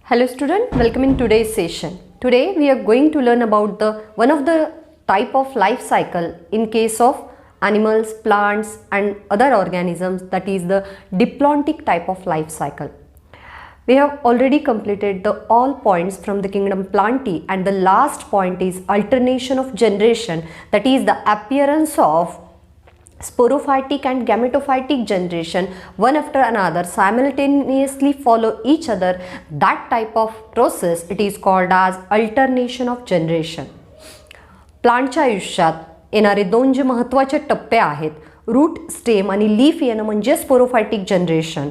Hello student, welcome in today's session. Today we are going to learn about the one of the type of life cycle in case of animals, plants and other organisms, that is the diplontic type of life cycle. We have already completed the all points from the kingdom Plantae, and the last point is alternation of generation, that is the appearance of sporophytic and gametophytic generation one after another simultaneously follow each other. That type of process it is called as alternation of generation. प्लांटच्या आयुष्यात येणारे दोन जे महत्त्वाचे टप्पे आहेत, route, stem आणि leaf येणं म्हणजे स्पोरोफायटिक जनरेशन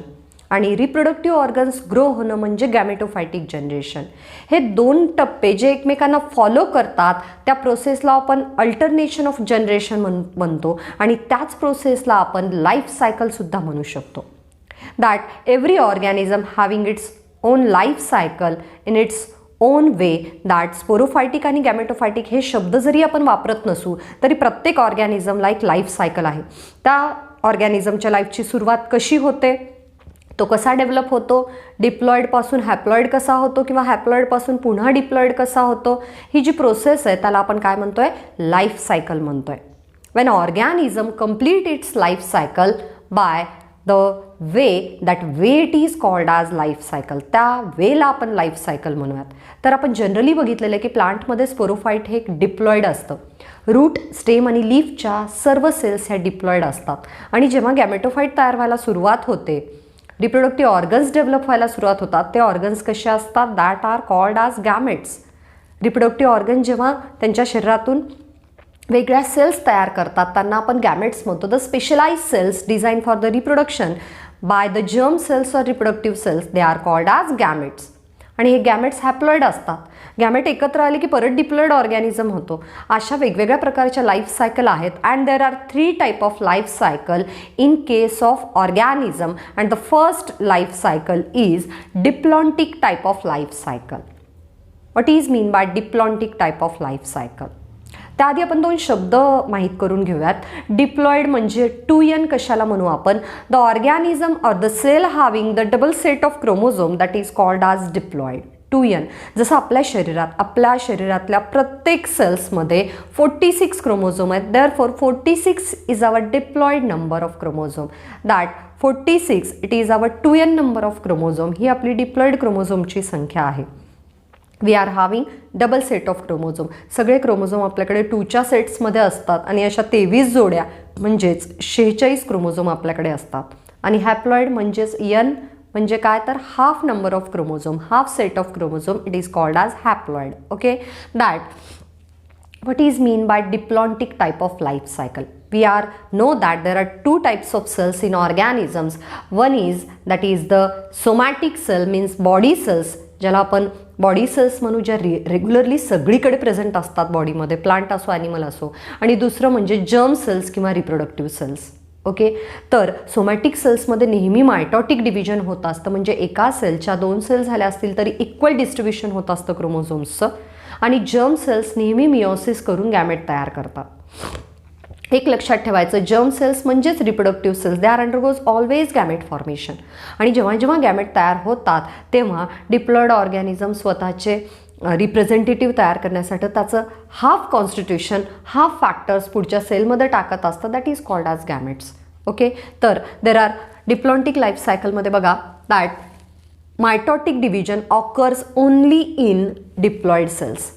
आणि रिप्रोडक्टिव्ह ऑर्गन्स ग्रो होणं म्हणजे गॅमेटोफायटिक जनरेशन. हे दोन टप्पे जे एकमेकांना फॉलो करतात त्या प्रोसेसला आपण अल्टरनेशन ऑफ जनरेशन म्हणतो आणि त्याच प्रोसेसला आपण लाईफ सायकलसुद्धा म्हणू शकतो. That every organism having its own life cycle in its own way. That sporophytic आणि गॅमेटोफायटिक हे शब्द जरी आपण वापरत नसू तरी प्रत्येक ऑर्गॅनिझमला एक लाईफ सायकल आहे. त्या ऑर्गॅनिझमच्या लाईफची सुरुवात कशी होते, तो कसा डेव्हलप होतो, डिप्लॉइडपासून हॅप्लॉइड कसा होतो किंवा हॅप्लॉइडपासून पुन्हा डिप्लॉइड कसा होतो, ही जी प्रोसेस आहे त्याला आपण काय म्हणतोय, लाईफ सायकल म्हणतोय. Wien organism complete it's life cycle by the way, that way it is called as life cycle. त्या वेला आपण लाईफ सायकल म्हणूयात. तर आपण जनरली बघितलेलं आहे की प्लांटमध्ये स्पोरोफाईट हे एक डिप्लॉइड असतं. रूट, स्टेम आणि लीफच्या सर्व सेल्स ह्या डिप्लॉइड असतात आणि जेव्हा गॅमेटोफाईट तयार व्हायला सुरुवात होते, रिप्रोडक्टिव्ह ऑर्गन्स डेव्हलप व्हायला सुरुवात होतात, ते ऑर्गन्स कसे असतात, that are called as gametes. Reproductive organ जेव्हा त्यांच्या शरीरातून वेगळ्या सेल्स तयार करतात त्यांना आपण गॅमेट्स म्हणतो. The specialise cells design for the reproduction by the germ cells or reproductive cells they are called as gametes. आणि हे गॅमेट्स हॅप्लॉइड असतात. गॅमेट एकत्र आले की परत डिप्लॉइड ऑर्गॅनिझम होतो. अशा वेगवेगळ्या प्रकारच्या लाईफ सायकल आहेत. And there are 3 type of life cycle in case of organism. And the first life cycle is diplontic type of life cycle. What is mean by diplontic type of life cycle? त्याआधी आपण 2 शब्द माहीत करून घेऊयात. Diploid म्हणजे 2n कशाला म्हणू आपण, the organism or the cell having the double set of chromosome that is called as diploid. 2n जसं आपल्या शरीरातल्या प्रत्येक सेल्समध्ये 46 क्रोमोझोम आहेत. Therefore 46 is our diploid number of chromosome. That 46 it is our 2n number of chromosome. ही आपली diploid क्रोमोझोमची संख्या आहे. We are having double set of chromosome. सगळे क्रोमोझोम आपल्याकडे 2च्या सेट्समध्ये असतात आणि अशा 23 जोड्या म्हणजेच 46 क्रोमोझोम आपल्याकडे असतात. आणि हॅप्लॉइड म्हणजेच n म्हणजे काय, तर half number of chromosome, half set of chromosome, it is called as haploid. Okay, that what is mean by diplontic type of life cycle? We know that there are 2 types of cells in organisms. One is that is the somatic cell, means body cells, ज्याला आपण body cells म्हणू, ज्या regularly सगळीकडे present असतात बॉडीमध्ये, plant असो animal असो. आणि दुसरं म्हणजे जर्म सेल्स किंवा रिप्रोडक्टिव्ह सेल्स. ओके, तर सोमॅटिक सेल्समध्ये नेहमी मायटॉटिक डिव्हिजन होत असतं, म्हणजे एका सेलच्या 2 सेल झाल्या असतील तरी इक्वल डिस्ट्रीब्युशन होत असतं क्रोमोझोम्सचं. आणि जर्म सेल्स नेहमी मिओसिस करून गॅमेट तयार करतात. एक लक्षात ठेवायचं, जर्म सेल्स म्हणजेच reproductive cells, they are undergoes always gamete formation. आणि जेव्हा जेव्हा गॅमेट तयार होतात तेव्हा डिप्लॉइड ऑर्गॅनिझम स्वतःचे रिप्रेझेंटेटिव्ह तयार करण्यासाठी त्याचं हाफ कॉन्स्टिट्यूशन, हाफ फॅक्टर्स पुढच्या सेलमध्ये टाकत असतं. That is called as gametes. Okay, तर देर आर डिप्लॉन्टिक लाईफ सायकलमध्ये बघा, that mitotic division occurs only in diploid cells.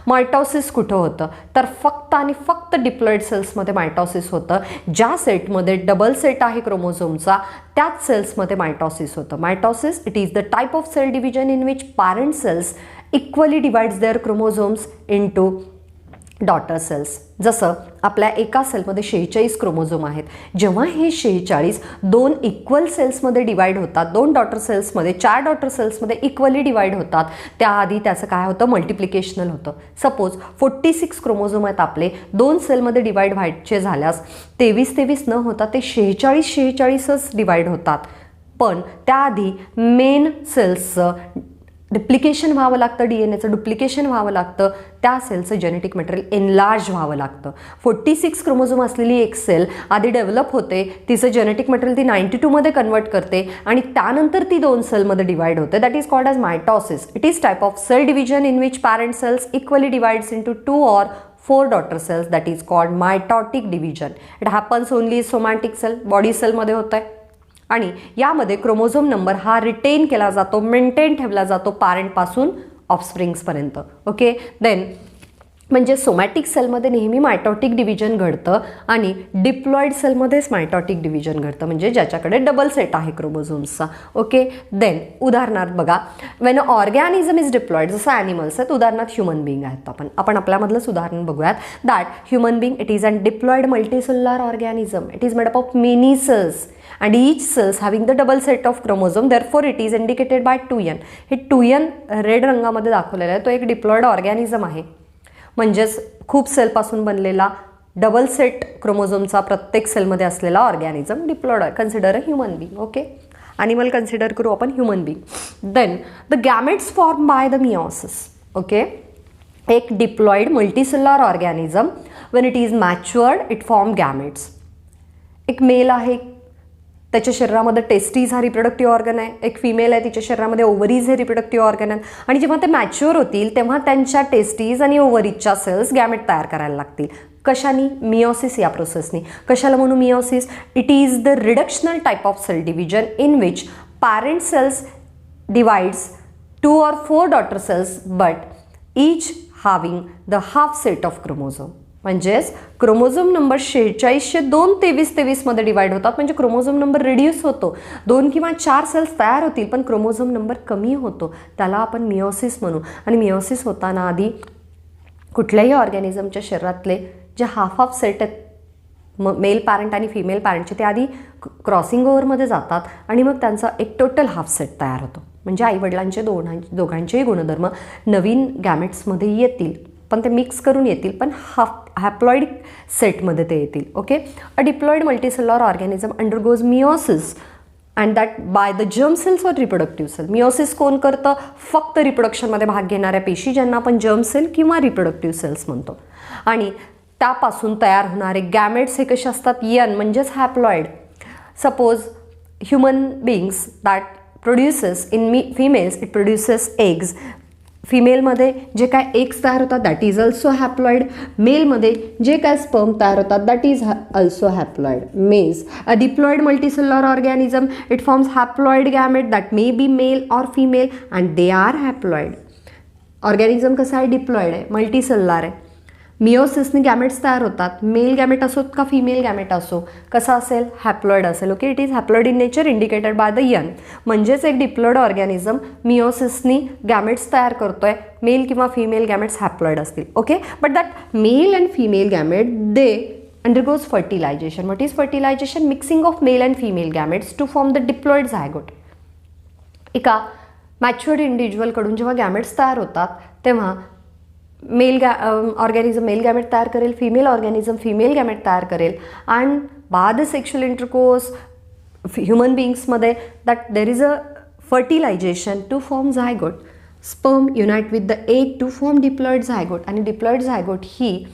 Mitosis कुठं होतं, तर फक्त आणि फक्त डिप्लॉइड सेल्समध्ये मायटॉसिस होतं. ज्या सेटमध्ये डबल सेट आहे क्रोमोझोमचा त्याच सेल्समध्ये मायटॉसिस होतं. Mitosis it is the type of cell division in which parent cells equally divides their chromosomes into daughter cells. जसं आपल्या एका सेलमध्ये 46 क्रोमोझोम आहेत. जेव्हा हे 46 2 इक्वल सेल्समध्ये डिवाइड होतात, 2 डॉटर सेल्समध्ये, 4 डॉटर सेल्समध्ये इक्वली डिवाइड होतात, त्याआधी त्याचं काय होतं, मल्टिप्लिकेशनल होतं. सपोज 46 क्रोमोझोम आहेत आपले, 2 सेलमध्ये डिवाइड व्हायचे झाल्यास 23 न होता ते 46च डिवाइड होतात. पण त्याआधी मेन सेल्सचं रिप्लिकेशन व्हावं लागतं, DNA डुप्लिकेशन व्हावं लागतं, त्या सेलचं जेनेटिक मटेरियल एनलार्ज व्हावं लागतं. 46 क्रोमोझोम असलेली एक सेल आधी डेव्हलप होते, तिचं जेनेटिक मटेरियल ती 92 मध्ये कन्वर्ट करते आणि त्यानंतर ती 2 सेलमध्ये डिवाइड होते. That is called as mitosis. It is type of cell division in which parent cells equally divides into 2 or 4 daughter cells. That is called mitotic division. It happens only somatic cell, body cell मध्ये होत आहे. आणि यामध्ये chromosome number हा retain केला जातो, maintain ठेवला जातो पॅरेंटपासून ऑफस्प्रिंग्सपर्यंत. ओके, देन म्हणजे सोमॅटिक सेलमध्ये नेहमी मायटॉटिक डिव्हिजन घडतं आणि डिप्लॉइड सेलमध्येच मायटॉटिक डिव्हिजन घडतं, म्हणजे ज्याच्याकडे डबल सेट आहे क्रोमोझोम्सचा. ओके, देन उदाहरणार्थ बघा, वेन ऑर्गॅनिझम इज डिप्लॉइड, जसं ॲनिमल्स आहेत, उदाहरणार्थ ह्युमन बिंग आहेत. आपण आपल्यामधलंच उदाहरण बघूयात. That human being it is an diploid multicellular organism. It is made up of many cells and each cells having the double set of chromosome, therefore it is indicated by 2n. हे 2n red रंगामध्ये दाखवलेला आहे, तो एक diploid organism आहे, म्हणजेच खूप सेलपासून बनलेला डबल सेट क्रोमोझोमचा प्रत्येक सेलमध्ये असलेला ऑर्गॅनिझम डिप्लॉइड आहे. Consider a human being. Okay, animal consider करू आपण, human being. Then the gametes form by the meiosis. Okay, एक diploid multicellular organism when it is matured it form gametes. एक male आहे, त्याच्या शरीरामध्ये टेस्टीज हा reproductive organ आहे. एक फिमेल आहे, तिच्या शरीरामध्ये ओव्हरीज हे रिप्रोडक्टिव्ह ऑर्गन आहे. आणि जेव्हा ते मॅच्युअर होतील तेव्हा त्यांच्या टेस्टीज आणि ओव्हरीजच्या सेल्स गॅमेट तयार करायला लागतील. कशानी? मिओसिस या प्रोसेसनी. कशाला म्हणू meiosis? It is the reductional type of cell division in which parent cells divides 2 or 4 daughter cells but each having the half set of chromosome. म्हणजेच क्रोमोझोम नंबर 46 2 मध्ये डिवाइड होतात, म्हणजे क्रोमोझोम नंबर रिड्यूस होतो. 2 किंवा 4 cells तयार होतील पण chromosome number कमी होतो, त्याला आपण मिओसिस म्हणू. आणि मिओसिस होताना आधी कुठल्याही ऑर्गॅनिझमच्या शरीरातले जे हाफ सेट आहेत, मेल पॅरेंट आणि फिमेल पॅरेंटचे, ते आधी क्रॉसिंग ओव्हरमध्ये जातात आणि मग त्यांचा एक टोटल हाफ सेट तयार होतो. म्हणजे आईवडिलांचे दोघांचेही गुणधर्म नवीन गॅमेट्समध्ये येतील, पण ते मिक्स करून येतील, पण हॅप्लॉइड सेटमध्ये ते येतील. Okay, a diploid multicellular organism undergoes meiosis and that by the germ cells or reproductive cell. Meiosis कोण करतं? फक्त रिप्रोडक्शनमध्ये भाग घेणाऱ्या पेशी, ज्यांना आपण जर्म सेल किंवा रिप्रोडक्टिव्ह सेल्स म्हणतो. आणि त्यापासून तयार होणारे गॅमेट्स हे कसे असतात? यन म्हणजेच haploid. Suppose human beings that produces in females it produces eggs. फिमेलमध्ये जे काय एग्स तयार होतात दॅट इज ऑल्सो हॅप्लॉइड. मेलमध्ये जे काय स्पर्म तयार होतात that is also haploid. Means a diploid multicellular organism it forms haploid gamete that may be male or female and they are haploid. Organism कसं आहे? डिप्लॉइड आहे, मल्टीसेल्युलर आहे. मिओसिसने gametes तयार होतात, मेल गॅमेट असोत का फिमेल गॅमेट असो, कसा असेल? हॅप्लॉइड असेल. Okay, it is haploid in nature indicated by the N. म्हणजेच एक डिप्लॉइड ऑर्गॅनिझम मिओसिसनी गॅमेट्स तयार करतोय, मेल किंवा फिमेल गॅमेट्स हॅप्लॉइड असतील. Okay, but that male and female gamete they undergoes fertilization. What is fertilization? Mixing of male and female gametes to form the diploid zygote. एका matured इंडिव्हिज्युअलकडून जेव्हा gametes तयार होतात तेव्हा mail organism mail gamete तयार करेल, female organism female gamete तयार करेल. And by the sexual intercourse human बिंग्समध्ये that there is a fertilisation to form zygote. Sperm unite with the egg to form diploid zygote. आणि diploid zygote ही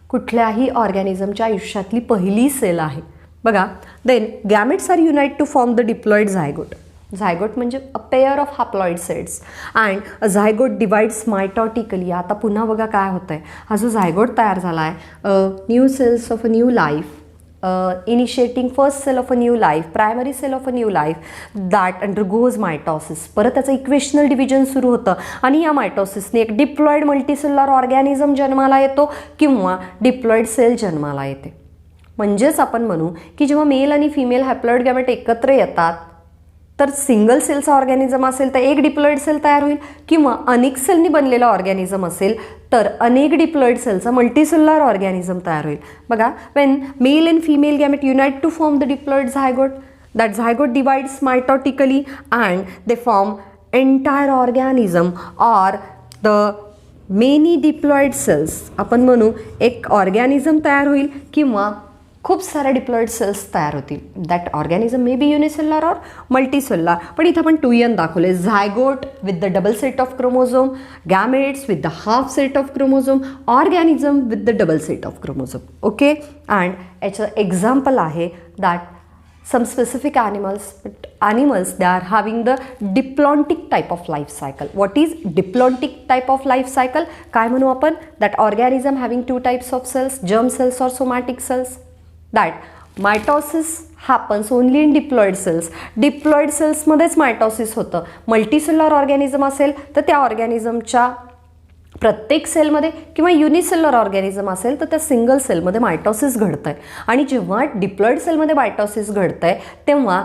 कुठल्याही ऑर्गॅनिझमच्या आयुष्यातली पहिली cell आहे. बघा, then gametes are unite to form the diploid zygote. Zygote म्हणजे a pair of haploid sets and a zygote divides mitotically. आता पुन्हा बघा काय होतं आहे. हा जो झायगोट तयार झाला आहे, new cells of a new life, initiating first cell of a new life, primary cell of a new life that undergoes mitosis. परत त्याचं इक्वेशनल डिव्हिजन सुरू होतं आणि या मायटॉसिसने एक डिप्लॉइड मल्टीसेल्युलर ऑर्गॅनिझम जन्माला येतो किंवा डिप्लॉइड सेल जन्माला येते. म्हणजेच आपण म्हणू की जेव्हा मेल आणि फिमेल हॅप्लॉइड गॅमेट एकत्र येतात तर सिंगल सेलचा ऑर्गॅनिझम असेल तर एक डिप्लॉइड सेल तयार होईल, किंवा अनेक सेलनी बनलेला ऑर्गॅनिझम असेल तर अनेक डिप्लॉइड सेलचा मल्टीसेल्युलर ऑर्गॅनिझम तयार होईल. बघा, when male and female gamete unite to form the diploid zygote, that zygote divides mitotically and they form entire organism or the many diploid cells. आपण म्हणू एक ऑर्गॅनिझम तयार होईल किंवा खूप साऱ्या डिप्लॉइड सेल्स तयार होतील. That organism may be unicellular or multicellular. पण इथं आपण 2n दाखवले. Zygote with the double set of chromosome, gametes with the half set of chromosome, organism with the double set of chromosome. Okay. And याचं example आहे that some specific animals, but animals they are having the diplontic type of life cycle. What is diplontic type of life cycle? काय म्हणू आपण? That organism having two types of cells, germ cells or somatic cells. That mitosis happens only in diploid cells. Diploid cells मध्येच mitosis होतं. Multicellular organism असेल तर त्या ऑर्गॅनिझमच्या प्रत्येक सेलमध्ये किंवा युनिसेल्युलर ऑर्गॅनिझम असेल तर त्या सिंगल सेलमध्ये मायटोसिस घडतं आहे. आणि जेव्हा डिप्लॉइड सेलमध्ये मायटोसिस घडतं आहे तेव्हा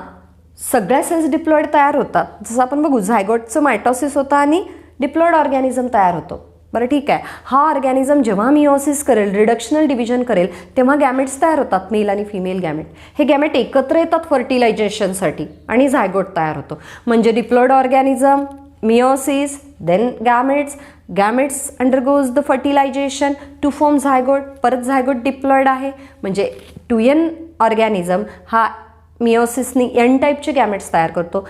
सगळ्या सेल्स डिप्लॉइड तयार होतात. जसं आपण बघू झायगोटचं मायटोसिस होतं आणि डिप्लॉइड ऑर्गॅनिझम तयार होतो. बरं ठीक आहे. हा ऑर्गॅनिझम जेव्हा मिओसिस करेल, रिडक्शनल डिव्हिजन करेल तेव्हा गॅमेट्स तयार होतात, मेल आणि फिमेल गॅमेट. हे गॅमेट एकत्र येतात फर्टिलायझेशनसाठी आणि झायगोट तयार होतो. म्हणजे diploid organism, meiosis, then gametes undergoes the fertilization to form zygote. परत झायगोट डिप्लॉइड आहे. म्हणजे 2n ऑर्गॅनिझम हा मिओसिसनी n टाईपचे गॅमेट्स तयार करतो.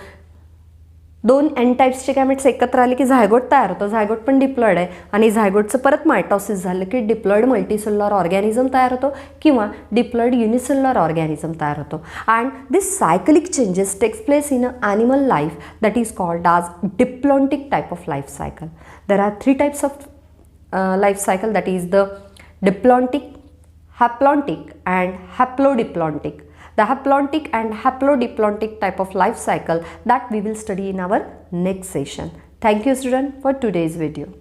2 n टाईप्सचे गॅमेट्स एकत्र आले की झायगोट तयार होतं. झायगोट पण डिप्लॉइड आहे आणि झायगोटचं परत मायटोसिस झालं की डिप्लॉइड मल्टीसेल्युलर ऑर्गॅनिझम तयार होतो किंवा डिप्लॉइड युनिसेल्युलर ऑर्गॅनिझम तयार होतो. And this cyclic changes takes place in a animal life that is called as diplontic type of life cycle. There are 3 types of life cycle that is the diplontic, haplontic and haplodiplontic. The haplontic and haplodiplontic type of life cycle that we will study in our next session. Thank you student for today's video.